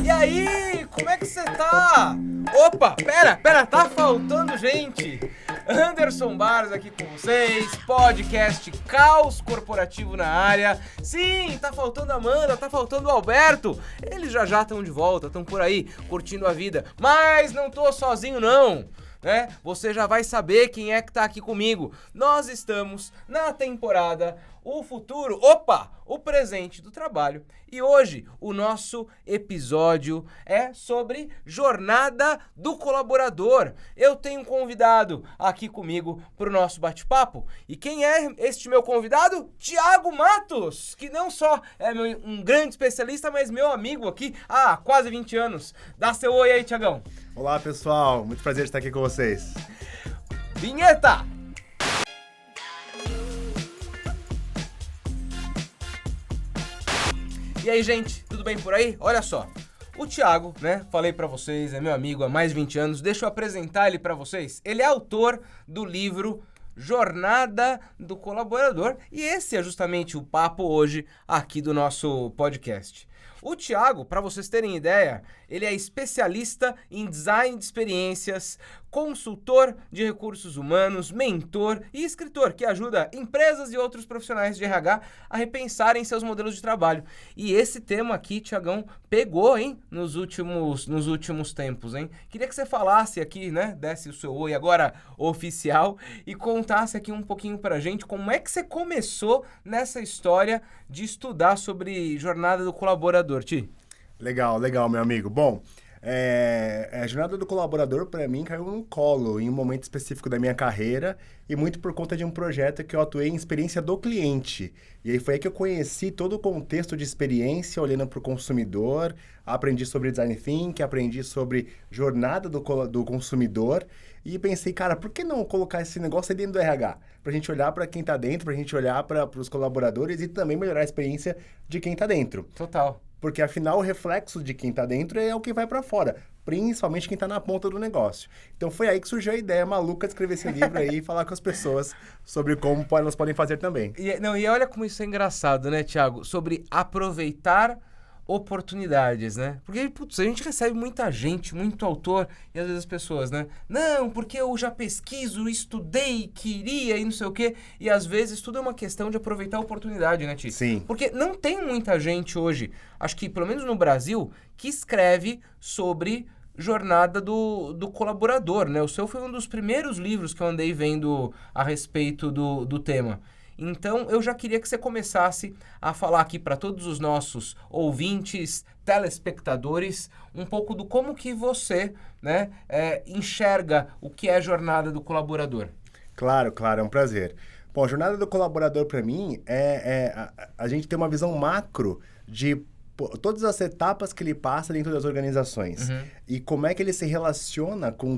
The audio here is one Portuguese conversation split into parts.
E aí, como é que você tá? Opa, pera, tá faltando gente. Anderson Barros aqui com vocês, podcast Caos Corporativo na área. Sim, tá faltando a Amanda, tá faltando o Alberto. Eles já estão de volta, estão por aí, curtindo a vida. Mas não tô sozinho não, né? Você já vai saber quem é que tá aqui comigo. Nós estamos na temporada O Futuro, o presente do trabalho. E hoje o nosso episódio é sobre jornada do colaborador. Eu tenho um convidado aqui comigo pro nosso bate-papo. E quem é este meu convidado? Thiago Matos, que não só é um grande especialista, mas meu amigo aqui há quase 20 anos. Dá seu oi aí, Thiagão. Olá, pessoal. Muito prazer estar aqui com vocês. Vinheta! E aí, gente, tudo bem por aí? Olha só, o Thiago, né, falei pra vocês, é meu amigo há mais de 20 anos, deixa eu apresentar ele pra vocês. Ele é autor do livro Jornada do Colaborador e esse é justamente o papo hoje aqui do nosso podcast. O Thiago, para vocês terem ideia, ele é especialista em design de experiências, consultor de recursos humanos, mentor e escritor que ajuda empresas e outros profissionais de RH a repensarem seus modelos de trabalho. E esse tema aqui, Thiagão, pegou, hein, nos últimos tempos, hein? Queria que você falasse aqui, né, desse o seu oi agora oficial e contasse aqui um pouquinho pra gente como é que você começou nessa história de estudar sobre jornada do colaborador, Ti. Legal, meu amigo. Bom, a jornada do colaborador, para mim, caiu no colo em um momento específico da minha carreira e muito por conta de um projeto que eu atuei em experiência do cliente. E aí foi aí que eu conheci todo o contexto de experiência, olhando para o consumidor, aprendi sobre design thinking, aprendi sobre jornada do consumidor e pensei, cara, por que não colocar esse negócio aí dentro do RH? Pra gente olhar para quem tá dentro, pra gente olhar para os colaboradores e também melhorar a experiência de quem tá dentro. Total. Porque, afinal, o reflexo de quem está dentro é o que vai para fora, principalmente quem está na ponta do negócio. Então, foi aí que surgiu a ideia maluca de escrever esse livro aí e falar com as pessoas sobre como elas podem fazer também. E olha como isso é engraçado, né, Thiago? Sobre aproveitar oportunidades, né? Porque, putz, a gente recebe muita gente, muito autor, e às vezes as pessoas, né? Não, porque eu já pesquiso, estudei, queria e não sei o quê. E às vezes tudo é uma questão de aproveitar a oportunidade, né, Ti? Sim. Porque não tem muita gente hoje, acho que pelo menos no Brasil, que escreve sobre jornada do colaborador, né? O seu foi um dos primeiros livros que eu andei vendo a respeito do tema. Então, eu já queria que você começasse a falar aqui para todos os nossos ouvintes, telespectadores, um pouco do como que você, né, enxerga o que é a jornada do colaborador. Claro, é um prazer. Bom, a jornada do colaborador, para mim, a gente ter uma visão macro de todas as etapas que ele passa dentro das organizações. Uhum. E como é que ele se relaciona com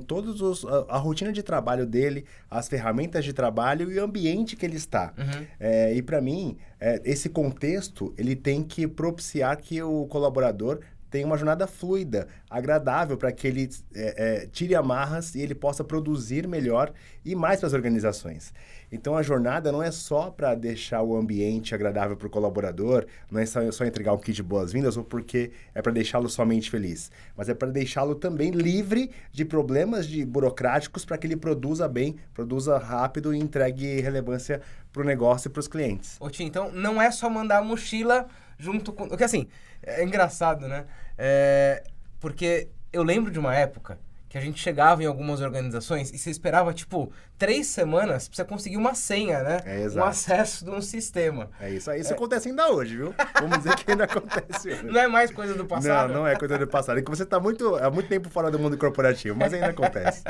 a rotina de trabalho dele, as ferramentas de trabalho e o ambiente que ele está. Uhum. E para mim, esse contexto, ele tem que propiciar que o colaborador tenha uma jornada fluida, agradável, para que ele tire amarras e ele possa produzir melhor e mais para as organizações. Então, a jornada não é só para deixar o ambiente agradável para o colaborador, não é só entregar um kit de boas-vindas ou porque é para deixá-lo somente feliz, mas é para deixá-lo também livre de problemas burocráticos para que ele produza bem, produza rápido e entregue relevância para o negócio e para os clientes. Ô, Ti, então não é só mandar a mochila junto com... Porque assim, é engraçado, né? Porque eu lembro de uma época que a gente chegava em algumas organizações e você esperava, 3 semanas pra você conseguir uma senha, né? Exato. Um acesso de um sistema. É isso aí. Isso acontece ainda hoje, viu? Vamos dizer que ainda acontece hoje. Não é mais coisa do passado? Não é coisa do passado. É que você está há muito tempo fora do mundo corporativo, mas ainda acontece.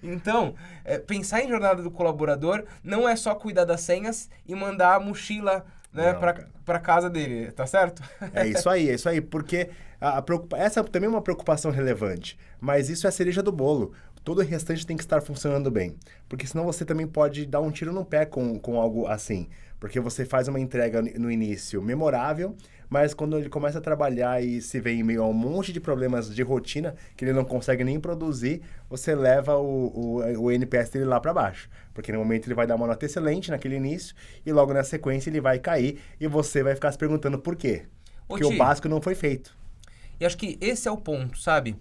Então, pensar em jornada do colaborador não é só cuidar das senhas e mandar a mochila, né, para casa dele, tá certo? É isso aí, porque essa também é uma preocupação relevante, mas isso é a cereja do bolo. Todo o restante tem que estar funcionando bem, porque senão você também pode dar um tiro no pé com algo assim, porque você faz uma entrega no início memorável, mas quando ele começa a trabalhar e se vê em meio a um monte de problemas de rotina que ele não consegue nem produzir, você leva o NPS dele lá para baixo. Porque no momento ele vai dar uma nota excelente naquele início e logo na sequência ele vai cair e você vai ficar se perguntando por quê. Porque o básico não foi feito. E acho que esse é o ponto, sabe?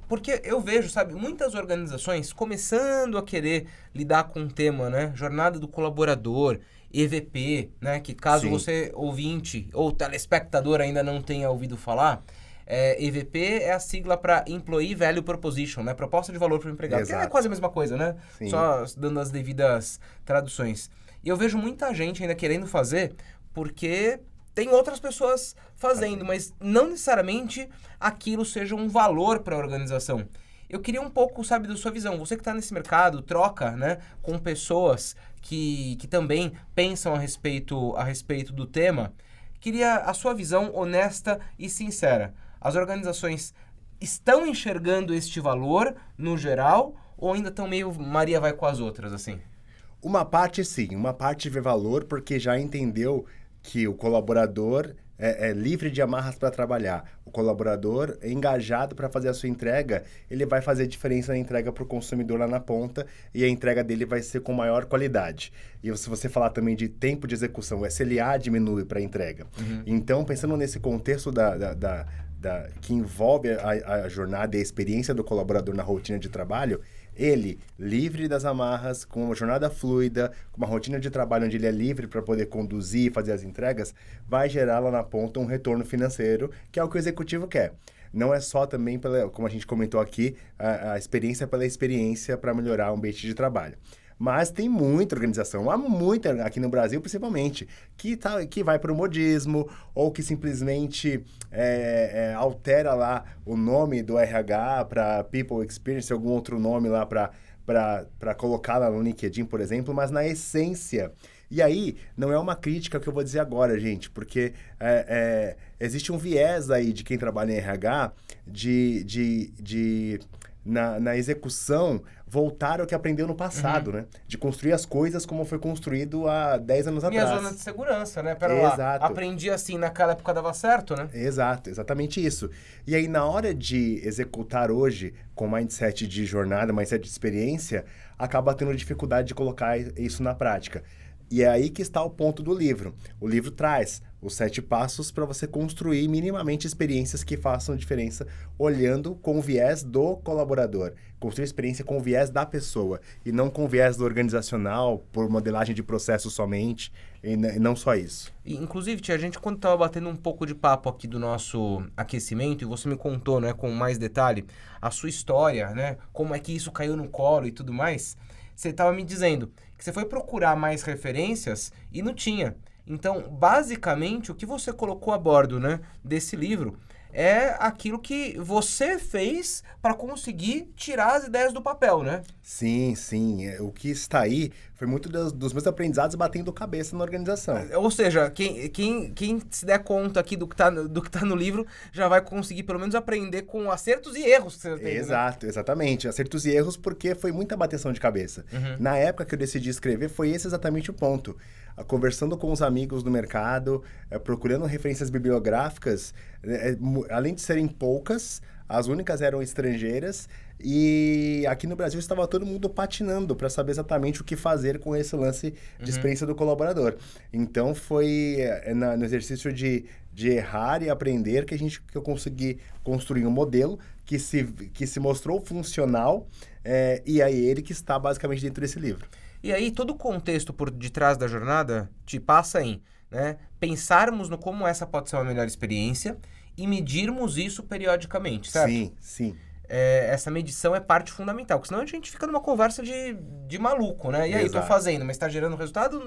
Porque eu vejo, sabe, muitas organizações começando a querer lidar com o tema, né? Jornada do colaborador, EVP, né? Que caso Sim. você, ouvinte ou telespectador, ainda não tenha ouvido falar, EVP é a sigla para Employee Value Proposition, né? Proposta de valor para o empregado. Que é Exato. quase a mesma coisa, né? Sim. Só dando as devidas traduções. E eu vejo muita gente ainda querendo fazer porque tem outras pessoas fazendo, mas não necessariamente aquilo seja um valor para a organização. Eu queria um pouco, sabe, da sua visão. Você que está nesse mercado, troca, né, com pessoas que também pensam a respeito do tema. Queria a sua visão honesta e sincera. As organizações estão enxergando este valor no geral ou ainda estão meio Maria vai com as outras, assim? Uma parte sim, uma parte vê valor porque já entendeu que o colaborador é livre de amarras para trabalhar. O colaborador é engajado para fazer a sua entrega, ele vai fazer diferença na entrega para o consumidor lá na ponta e a entrega dele vai ser com maior qualidade. E se você falar também de tempo de execução, o SLA diminui para a entrega. Então, pensando nesse contexto que envolve a jornada e a experiência do colaborador na rotina de trabalho, ele, livre das amarras, com uma jornada fluida, com uma rotina de trabalho onde ele é livre para poder conduzir e fazer as entregas, vai gerar lá na ponta um retorno financeiro, que é o que o executivo quer. Não é só também, como a gente comentou aqui, a experiência pela experiência para melhorar o ambiente de trabalho. Mas tem muita organização, há muita, aqui no Brasil principalmente, que vai para o modismo ou que simplesmente altera lá o nome do RH para People Experience, algum outro nome lá para colocar lá no LinkedIn, por exemplo, mas na essência. E aí, não é uma crítica que eu vou dizer agora, gente, porque existe um viés aí de quem trabalha em RH na execução, voltar ao que aprendeu no passado, né? De construir as coisas como foi construído há 10 anos atrás. Minha zona de segurança, né? Pera lá, Exato. aprendi assim, naquela época dava certo, né? Exato, exatamente isso. E aí, na hora de executar hoje, com mindset de jornada, mindset de experiência, acaba tendo dificuldade de colocar isso na prática. E é aí que está o ponto do livro. O livro traz os 7 passos para você construir minimamente experiências que façam diferença, olhando com o viés do colaborador. Construir experiência com o viés da pessoa, e não com o viés do organizacional, por modelagem de processo somente, e não só isso. E, inclusive, tia, a gente quando estava batendo um pouco de papo aqui do nosso aquecimento, e você me contou, né, com mais detalhe, a sua história, né, como é que isso caiu no colo e tudo mais, você estava me dizendo que você foi procurar mais referências e não tinha. Então, basicamente, o que você colocou a bordo, né, desse livro é aquilo que você fez para conseguir tirar as ideias do papel, né? Sim, sim. O que está aí foi muito dos meus aprendizados batendo cabeça na organização. Ou seja, quem se der conta aqui do que tá no livro já vai conseguir pelo menos aprender com acertos e erros que você tem. Exato, né? Exatamente. Acertos e erros porque foi muita bateção de cabeça. Na época que eu decidi escrever, foi esse exatamente o ponto. Conversando com os amigos do mercado, procurando referências bibliográficas, além de serem poucas, as únicas eram estrangeiras, e aqui no Brasil estava todo mundo patinando para saber exatamente o que fazer com esse lance de experiência do colaborador. Então foi no exercício de errar e aprender que eu consegui construir um modelo que se mostrou funcional, e é ele que está basicamente dentro desse livro. E aí, todo o contexto por detrás da jornada te passa em, né, pensarmos no como essa pode ser uma melhor experiência e medirmos isso periodicamente, certo? Sim, sim. Essa medição é parte fundamental, porque senão a gente fica numa conversa de maluco, né? E aí, Exato. tô fazendo, mas tá gerando resultado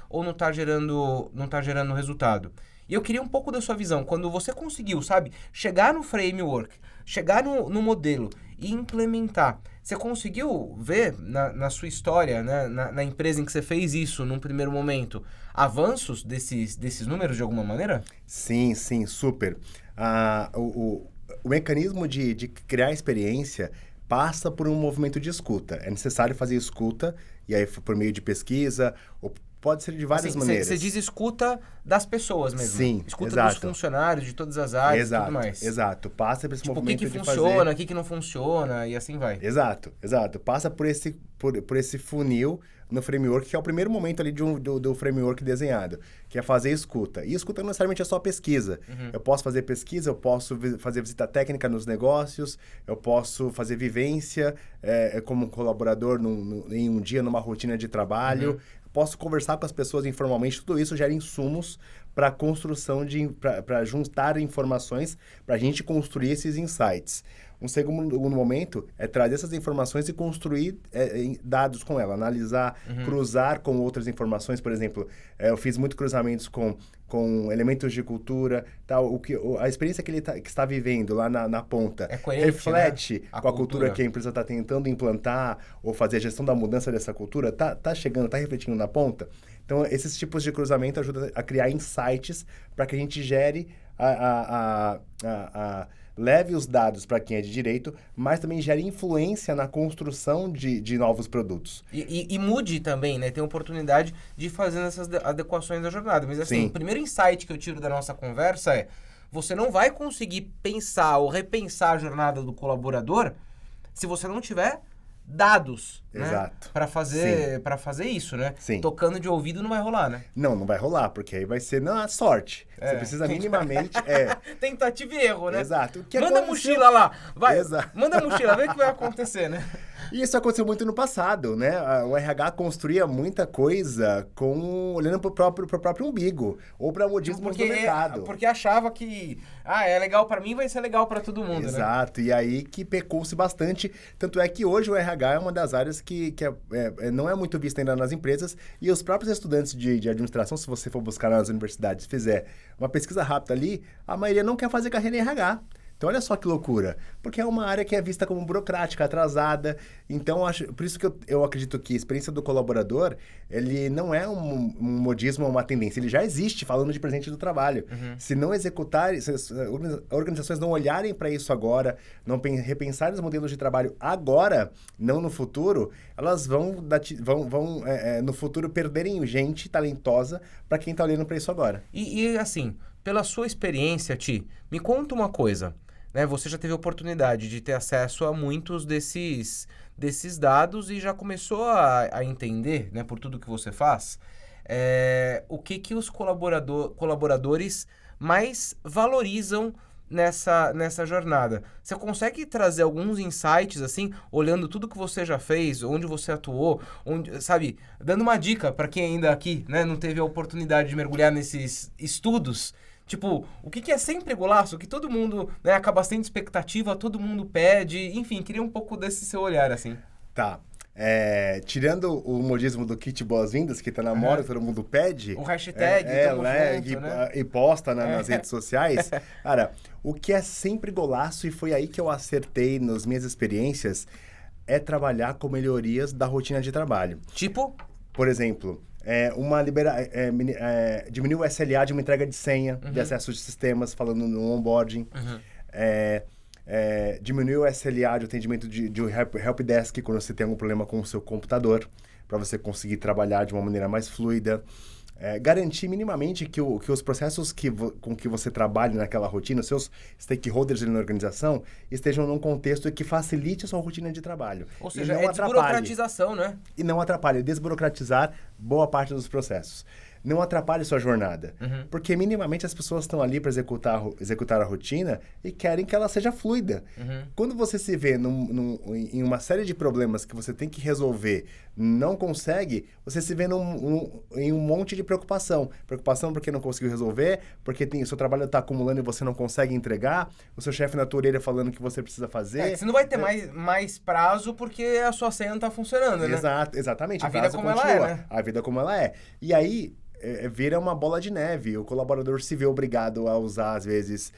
ou não tá gerando resultado? E eu queria um pouco da sua visão, quando você conseguiu, sabe, chegar no framework, chegar no modelo e implementar. Você conseguiu ver na sua história, né, na empresa em que você fez isso num primeiro momento, avanços desses números de alguma maneira? Sim, sim, super. O mecanismo de criar experiência passa por um movimento de escuta. É necessário fazer escuta, e aí por meio de pesquisa, ou pode ser de várias maneiras. Você diz escuta das pessoas mesmo. Sim, escuta exato. dos funcionários, de todas as áreas e tudo mais. Exato. Passa por esse movimento o que de funciona, fazer... o que não funciona e assim vai. Exato. Passa por esse funil no framework, que é o primeiro momento ali do framework desenhado, que é fazer escuta. E escuta não necessariamente é só pesquisa. Eu posso fazer pesquisa, eu posso fazer visita técnica nos negócios, eu posso fazer vivência como colaborador em um dia, numa rotina de trabalho. Posso conversar com as pessoas informalmente. Tudo isso gera insumos para a construção para juntar informações, para a gente construir esses insights. Um segundo momento é trazer essas informações e construir dados com ela, analisar, cruzar com outras informações. Por exemplo, eu fiz muitos cruzamentos com elementos de cultura, tal, a experiência que ele que está vivendo lá na ponta reflete, né, com a cultura que a empresa está tentando implantar ou fazer a gestão da mudança dessa cultura, tá chegando, tá refletindo na ponta. Então, esses tipos de cruzamento ajudam a criar insights para que a gente gere leve os dados para quem é de direito, mas também gere influência na construção de novos produtos. E mude também, né? Tem oportunidade de fazer essas adequações da jornada. Mas assim, o primeiro insight que eu tiro da nossa conversa é: você não vai conseguir pensar ou repensar a jornada do colaborador se você não tiver dados, exato, né? Para fazer isso, né? Sim. Tocando de ouvido não vai rolar, né? Não vai rolar, porque aí vai ser a sorte. Você precisa minimamente... Tentativa e erro, né? Exato. Manda a mochila lá, vai. Exato. Manda a mochila, vê o que vai acontecer, né? E isso aconteceu muito no passado, né? O RH construía muita coisa olhando pro próprio umbigo, ou para modismos do mercado. Porque achava que, é legal para mim, vai ser legal para todo mundo, exato, né? E aí que pecou-se bastante. Tanto é que hoje o RH é uma das áreas que não é muito vista ainda nas empresas, e os próprios estudantes de administração, se você for buscar nas universidades, fizer uma pesquisa rápida ali, a maioria não quer fazer carreira em RH. Então, olha só que loucura, porque é uma área que é vista como burocrática, atrasada. Então, por isso que eu acredito que a experiência do colaborador, ele não é um modismo ou uma tendência, ele já existe, falando de presente do trabalho. Se não executar, se as organizações não olharem para isso agora, não repensarem os modelos de trabalho agora, não no futuro, elas vão no futuro perderem gente talentosa para quem está olhando para isso agora. E assim, pela sua experiência, Ti, me conta uma coisa. Né, você já teve a oportunidade de ter acesso a muitos desses dados e já começou a entender, né, por tudo que você faz, o que os colaboradores mais valorizam nessa jornada. Você consegue trazer alguns insights, assim, olhando tudo que você já fez, onde você atuou, dando uma dica para quem ainda aqui, né, não teve a oportunidade de mergulhar nesses estudos. Tipo, o que é sempre golaço? Que todo mundo, né, acaba sendo expectativa, todo mundo pede. Enfim, queria um pouco desse seu olhar, assim. Tá. Tirando o modismo do kit boas-vindas, que tá na moda, todo mundo pede. O hashtag, e posta nas redes sociais. Cara, o que é sempre golaço, e foi aí que eu acertei nas minhas experiências, é trabalhar com melhorias da rotina de trabalho. Tipo? Por exemplo... diminuir o SLA de uma entrega de senha, de acesso de sistemas, falando no onboarding. Diminuir o SLA de atendimento de helpdesk quando você tem algum problema com o seu computador, para você conseguir trabalhar de uma maneira mais fluida. Garantir minimamente que os processos com que você trabalha naquela rotina, os seus stakeholders na organização, estejam num contexto que facilite a sua rotina de trabalho. Ou seja, desburocratização, né? E não atrapalhe, desburocratizar boa parte dos processos. Não atrapalhe sua jornada. Porque minimamente as pessoas estão ali para executar a rotina e querem que ela seja fluida. Quando você se vê em uma série de problemas que você tem que resolver, não consegue, você se vê em um monte de preocupação. Preocupação porque não conseguiu resolver, porque o seu trabalho está acumulando e você não consegue entregar, o seu chefe na tua orelha falando que você precisa fazer. Você não vai ter mais prazo porque a sua senha não está funcionando, né? Exatamente. A vida como ela é, né? A vida como ela é. E aí... vira uma bola de neve. O colaborador se vê obrigado a usar, às vezes,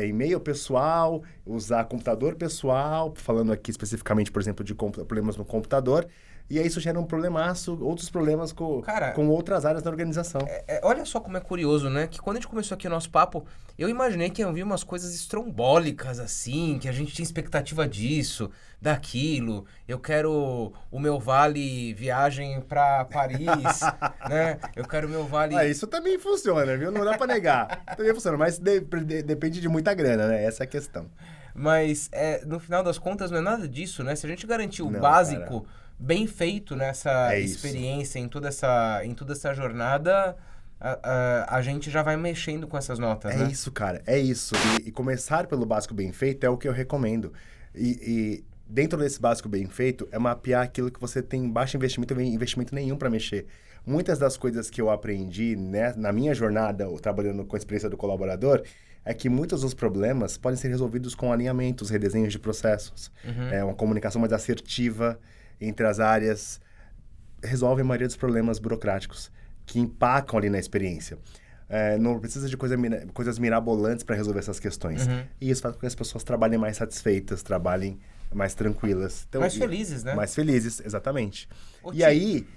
e-mail pessoal, usar computador pessoal, falando aqui especificamente, por exemplo, de problemas no computador, e aí isso gera um problemaço, outros problemas com outras áreas da organização. Olha só como é curioso, né? Que quando a gente começou aqui o nosso papo, eu imaginei que iam vir umas coisas estrombólicas, assim, que a gente tinha expectativa disso, daquilo. Eu quero o meu vale viagem pra Paris, né? Eu quero o meu vale... Isso também funciona, viu? Não dá pra negar. Também funciona, mas depende de muita grana, né? Essa é a questão. Mas, no final das contas, não é nada disso, né? Se a gente garantir o básico bem feito nessa experiência, em toda essa jornada, a gente já vai mexendo com essas notas, né? É isso, cara. É isso. E começar pelo básico bem feito é o que eu recomendo. E dentro desse básico bem feito, é mapear aquilo que você tem baixo investimento ou investimento nenhum para mexer. Muitas das coisas que eu aprendi, né, na minha jornada, trabalhando com a experiência do colaborador, é que muitos dos problemas podem ser resolvidos com alinhamentos, redesenhos de processos. Uma comunicação mais assertiva entre as áreas. Resolve a maioria dos problemas burocráticos que empacam ali na experiência. Não precisa de coisas mirabolantes para resolver essas questões. E isso faz com que as pessoas trabalhem mais satisfeitas, trabalhem mais tranquilas. Então, mais felizes, né? Mais felizes, exatamente. E aí,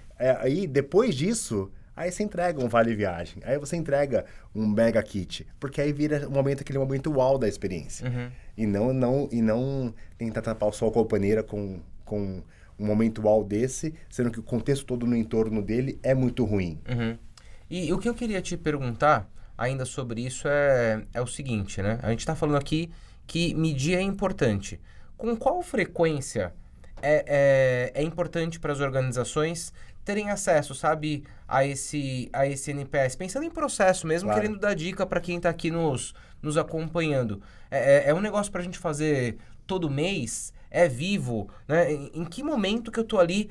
depois disso... Aí você entrega um vale viagem, aí você entrega um mega kit, porque aí vira aquele momento uau da experiência. E não tentar tapar o sol com a paneira com um momento uau desse, sendo que o contexto todo no entorno dele é muito ruim. E o que eu queria te perguntar ainda sobre isso é o seguinte, né? A gente está falando aqui que medir é importante. Com qual frequência é importante para as organizações terem acesso, sabe, a esse NPS? Pensando em processo mesmo, claro, querendo dar dica para quem está aqui nos acompanhando. É um negócio para a gente fazer todo mês? É vivo? Né? Em que momento que eu tô ali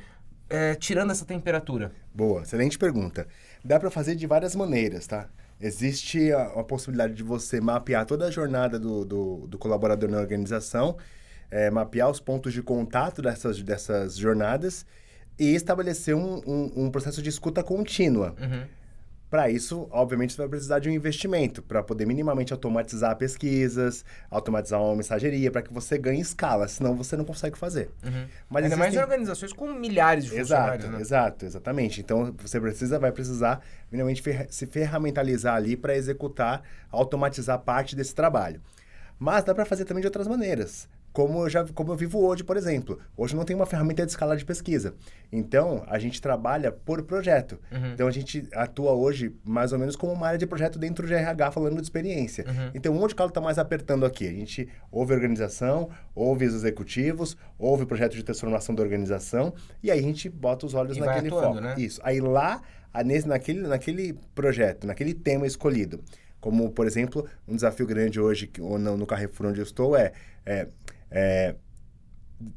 tirando essa temperatura? Boa, excelente pergunta. Dá para fazer de várias maneiras, tá? Existe a possibilidade de você mapear toda a jornada do colaborador na organização, mapear os pontos de contato dessas jornadas e estabelecer um processo de escuta contínua. Para isso, obviamente, você vai precisar de um investimento para poder minimamente automatizar pesquisas, automatizar uma mensageria, para que você ganhe escala, senão você não consegue fazer. Mas ainda mais em organizações com milhares de funcionários, né? Exatamente. Então, você vai precisar minimamente se ferramentalizar ali para executar, automatizar parte desse trabalho. Mas dá para fazer também de outras maneiras. Como eu vivo hoje, por exemplo. Hoje não tem uma ferramenta de escala de pesquisa. Então, a gente trabalha por projeto. Então, a gente atua hoje mais ou menos como uma área de projeto dentro de RH, falando de experiência. Então, onde o calo está mais apertando aqui? A gente ouve a organização, ouve os executivos, ouve o projeto de transformação da organização, e aí a gente bota os olhos naquele foco. Né? Isso. Aí lá, naquele projeto, naquele tema escolhido. Como, por exemplo, um desafio grande hoje no Carrefour onde eu estou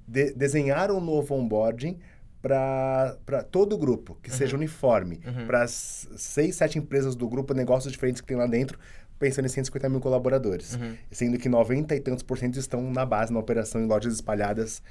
desenhar um novo onboarding para todo o grupo, que seja uniforme, para as 6, 7 empresas do grupo, negócios diferentes que tem lá dentro, pensando em 150 mil colaboradores. Sendo que 90 e tantos % estão na base, na operação, em lojas espalhadas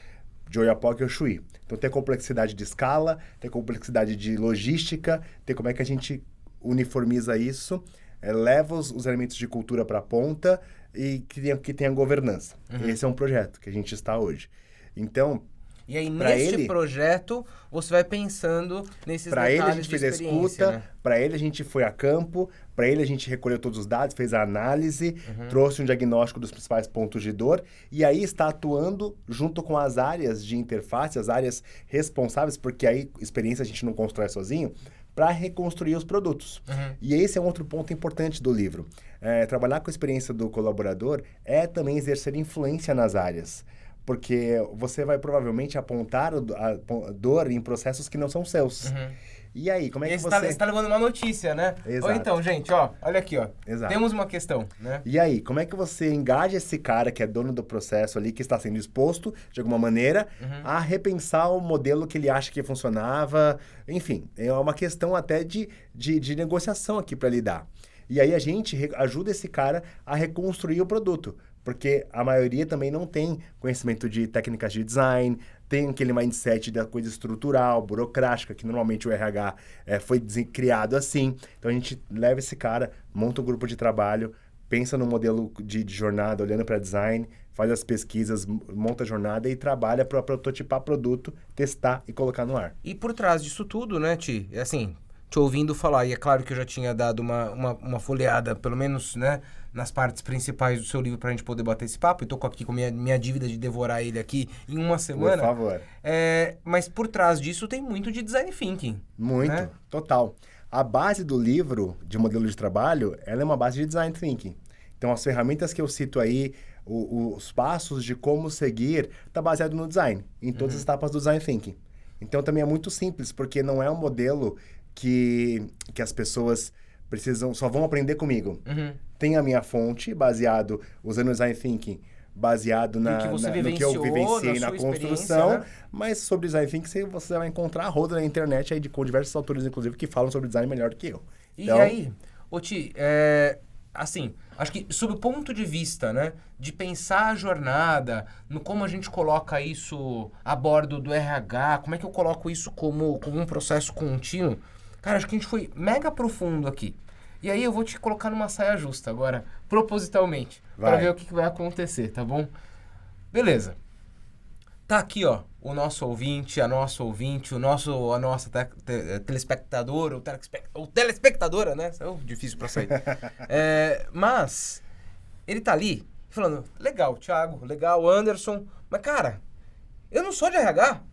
de Oiapoque e Oxuí. Então, tem complexidade de escala, tem complexidade de logística, tem como é que a gente uniformiza isso, leva os elementos de cultura para a ponta e que tenha governança. Esse é um projeto que a gente está hoje. Então, e aí, neste projeto, você vai pensando nesses detalhes de experiência. Para ele, a gente fez a escuta, né? Para ele, a gente foi a campo, para ele, a gente recolheu todos os dados, fez a análise, trouxe um diagnóstico dos principais pontos de dor, e aí está atuando junto com as áreas de interface, as áreas responsáveis, porque aí, experiência a gente não constrói sozinho, para reconstruir os produtos. E esse é um outro ponto importante do livro. Trabalhar com a experiência do colaborador é também exercer influência nas áreas, porque você vai provavelmente apontar a dor em processos que não são seus. E aí, como é que você... Você está levando uma notícia, né? Exato. Ou então, gente, ó, olha aqui, ó. Exato. Temos uma questão, né? E aí, como é que você engaja esse cara que é dono do processo ali, que está sendo exposto, de alguma maneira, a repensar o modelo que ele acha que funcionava? Enfim, é uma questão até de negociação aqui para lidar. E aí a gente ajuda esse cara a reconstruir o produto, porque a maioria também não tem conhecimento de técnicas de design, tem aquele mindset da coisa estrutural, burocrática, que normalmente o RH foi criado assim. Então a gente leva esse cara, monta um grupo de trabalho pensa no modelo de jornada, olhando para design, faz as pesquisas, monta a jornada e trabalha para prototipar produto, testar e colocar no ar. E por trás disso tudo, né, Ti? É assim, te ouvindo falar, e é claro que eu já tinha dado uma folheada, pelo menos, né, nas partes principais do seu livro pra gente poder bater esse papo, e tô aqui com minha dívida de devorar ele aqui em uma semana. Por favor. Mas por trás disso tem muito de design thinking. Muito, né? total. A base do livro de modelo de trabalho, ela é uma base de design thinking. Então, as ferramentas que eu cito aí, os passos de como seguir, tá baseado no design, em todas as etapas do design thinking. Então, também é muito simples, porque não é um modelo que as pessoas só vão aprender comigo. Tem a minha fonte, baseado, usando o design thinking, baseado no que eu vivenciei na construção, né? Mas sobre design thinking você vai encontrar a roda na internet aí com diversos autores, inclusive, que falam sobre design melhor do que eu. Então... E aí, Ti, assim, acho que sob o ponto de vista, né, de pensar a jornada, no como a gente coloca isso a bordo do RH, como é que eu coloco isso como um processo contínuo, cara, acho que a gente foi mega profundo aqui. E aí eu vou te colocar numa saia justa agora, propositalmente, para ver o que vai acontecer, tá bom? Beleza. Tá aqui, ó, o nosso ouvinte, a nossa ouvinte, a nossa telespectadora, ou telespectadora, né? É difícil pra sair. Mas ele tá ali falando, legal, Thiago, legal, Anderson, mas cara, eu não sou de RH.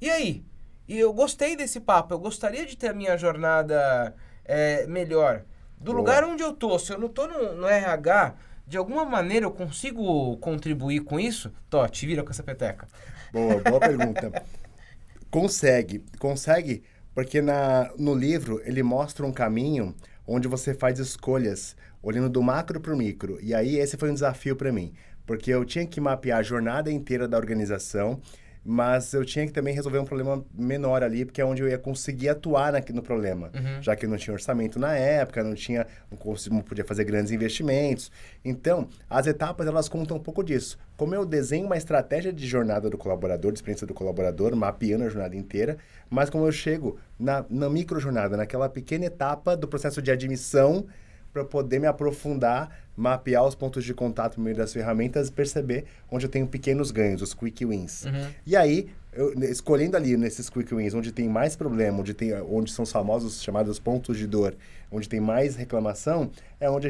E aí? E eu gostei desse papo, eu gostaria de ter a minha jornada melhor. Do lugar onde eu tô, se eu não tô no RH, de alguma maneira eu consigo contribuir com isso? Tó, te vira com essa peteca. Boa pergunta. Consegue, porque no livro ele mostra um caminho onde você faz escolhas, olhando do macro para o micro. E aí esse foi um desafio para mim, porque eu tinha que mapear a jornada inteira da organização, mas eu tinha que também resolver um problema menor ali, porque é onde eu ia conseguir atuar no problema. Já que eu não tinha orçamento na época, não podia fazer grandes investimentos. Então, as etapas, elas contam um pouco disso. Como eu desenho uma estratégia de jornada do colaborador, de experiência do colaborador, mapeando a jornada inteira, mas como eu chego na microjornada, naquela pequena etapa do processo de admissão, para poder me aprofundar, mapear os pontos de contato no meio das ferramentas e perceber onde eu tenho pequenos ganhos, os quick wins. E aí, escolhendo ali nesses quick wins, onde tem mais problema, onde são os famosos chamados pontos de dor, onde tem mais reclamação, é onde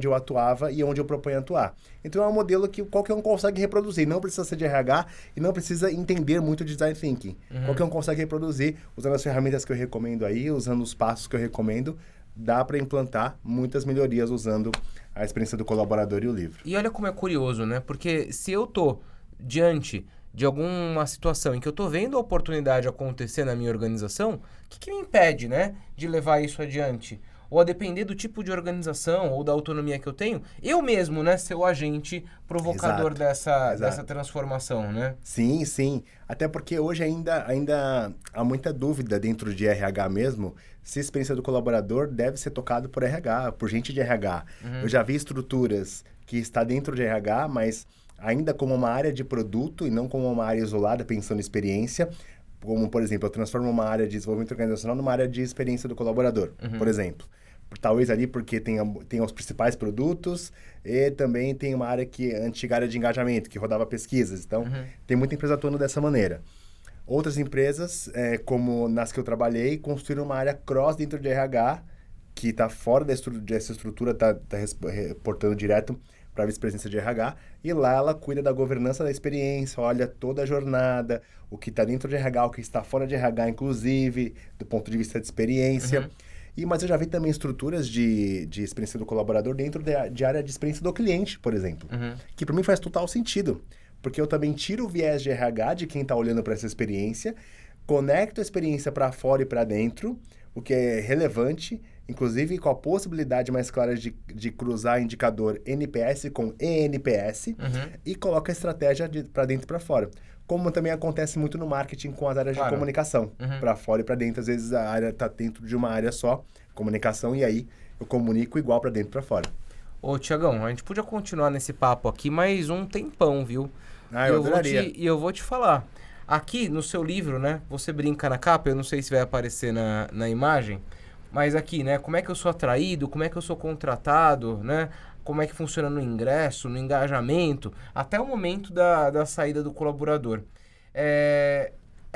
eu atuava e onde eu proponho atuar. Então é um modelo que qualquer um consegue reproduzir, não precisa ser de RH e não precisa entender muito de design thinking. Qualquer um consegue reproduzir usando as ferramentas que eu recomendo aí, usando os passos que eu recomendo. Dá para implantar muitas melhorias usando a experiência do colaborador e o livro. E olha como é curioso, né? Porque se eu tô diante de alguma situação em que eu tô vendo a oportunidade acontecer na minha organização, o que me impede, né, de levar isso adiante? Ou a depender do tipo de organização ou da autonomia que eu tenho, eu mesmo, né, ser o agente provocador dessa transformação, né? Sim, sim. Até porque hoje ainda há muita dúvida dentro de RH mesmo, se a experiência do colaborador deve ser tocado por RH, por gente de RH. Eu já vi estruturas que está dentro de RH, mas ainda como uma área de produto e não como uma área isolada, pensando em experiência. Como, por exemplo, eu transformo uma área de desenvolvimento organizacional numa área de experiência do colaborador, por exemplo. Talvez ali porque tem os principais produtos e também tem uma área antiga área de engajamento, que rodava pesquisas. Então, tem muita empresa atuando dessa maneira. Outras empresas, como nas que eu trabalhei, construíram uma área cross dentro de RH, que está fora dessa estrutura, está reportando direto para a vice-presidência de RH, e lá ela cuida da governança da experiência, olha toda a jornada, o que está dentro de RH, o que está fora de RH, inclusive, do ponto de vista de experiência. Mas eu já vi também estruturas de experiência do colaborador dentro de área de experiência do cliente, por exemplo, que para mim faz total sentido, porque eu também tiro o viés de RH de quem está olhando para essa experiência, conecto a experiência para fora e para dentro, o que é relevante, inclusive com a possibilidade mais clara de cruzar indicador NPS com ENPS e coloco a estratégia para dentro e para fora. Como também acontece muito no marketing com as áreas de comunicação, para fora e para dentro. Às vezes a área está dentro de uma área só, comunicação, e aí eu comunico igual para dentro e para fora. Ô, Tiagão, a gente podia continuar nesse papo aqui mais um tempão, viu? Eu adoraria. E eu vou te falar. Aqui no seu livro, né? Você brinca na capa, eu não sei se vai aparecer na imagem, mas aqui, né? Como é que eu sou atraído, como é que eu sou contratado, né? como é que funciona no ingresso, no engajamento, até o momento da saída do colaborador. É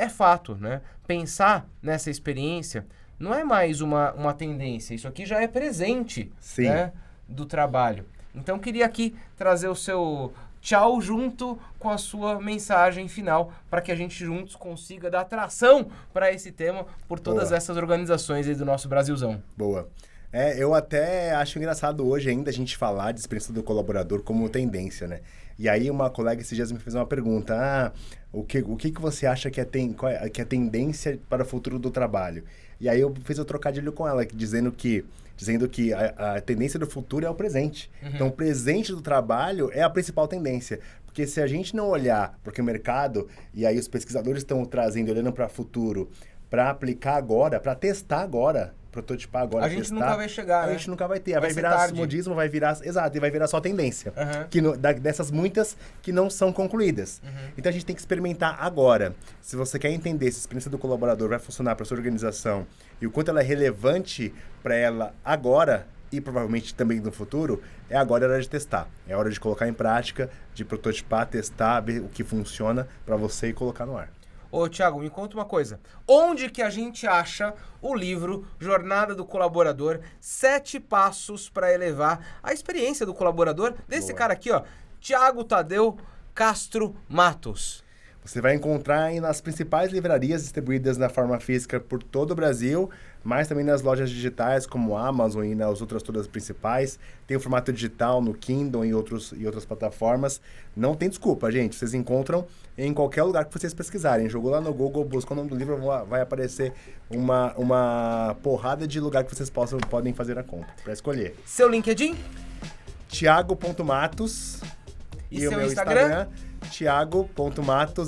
fato, né? Pensar nessa experiência não é mais uma tendência, isso aqui já é presente, né, do trabalho. Então, queria aqui trazer o seu tchau junto com a sua mensagem final, para que a gente juntos consiga dar atração para esse tema por todas essas organizações aí do nosso Brasilzão. Boa. Eu até acho engraçado hoje ainda a gente falar de experiência do colaborador como tendência, né? E aí uma colega esses dias me fez uma pergunta, o que você acha que é tendência para o futuro do trabalho? E aí eu fiz o trocadilho com ela, dizendo que a tendência do futuro é o presente. Então o presente do trabalho é a principal tendência. Porque se a gente não olhar, porque o mercado, e aí os pesquisadores estão trazendo, olhando para o futuro, para aplicar agora, para testar agora, prototipar agora, a gente nunca vai chegar, né? A gente nunca vai ter. Vai virar modismo, vai virar só tendência. Dessas muitas que não são concluídas. Então a gente tem que experimentar agora. Se você quer entender se a experiência do colaborador vai funcionar para sua organização e o quanto ela é relevante para ela agora e provavelmente também no futuro, agora é hora de testar. É hora de colocar em prática, de prototipar, testar, ver o que funciona para você e colocar no ar. Ô, Thiago, me conta uma coisa. Onde que a gente acha o livro Jornada do Colaborador, 7 passos para elevar a experiência do colaborador desse cara aqui, ó, Thiago Tadeu Castro Matos? Você vai encontrar aí nas principais livrarias distribuídas na forma física por todo o Brasil, mas também nas lojas digitais como a Amazon e nas outras todas principais. Tem o formato digital no Kindle e outras plataformas. Não tem desculpa, gente. Vocês encontram em qualquer lugar que vocês pesquisarem. Jogou lá no Google, buscou o nome do livro, vai aparecer uma porrada de lugar que vocês podem fazer a compra, para escolher. Seu LinkedIn? Thiago.matos. E seu o meu Instagram? Thiago.matos_.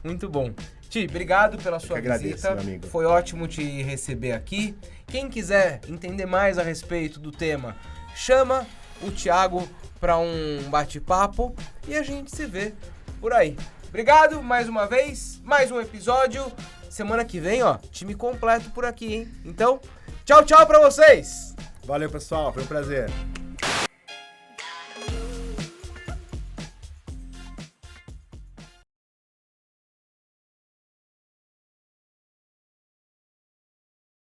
Muito bom. Ti, obrigado pela sua visita. Meu amigo. Foi ótimo te receber aqui. Quem quiser entender mais a respeito do tema, chama o Thiago para um bate-papo e a gente se vê por aí. Obrigado mais uma vez, mais um episódio. Semana que vem, ó, time completo por aqui, hein? Então, tchau, tchau para vocês! Valeu, pessoal. Foi um prazer.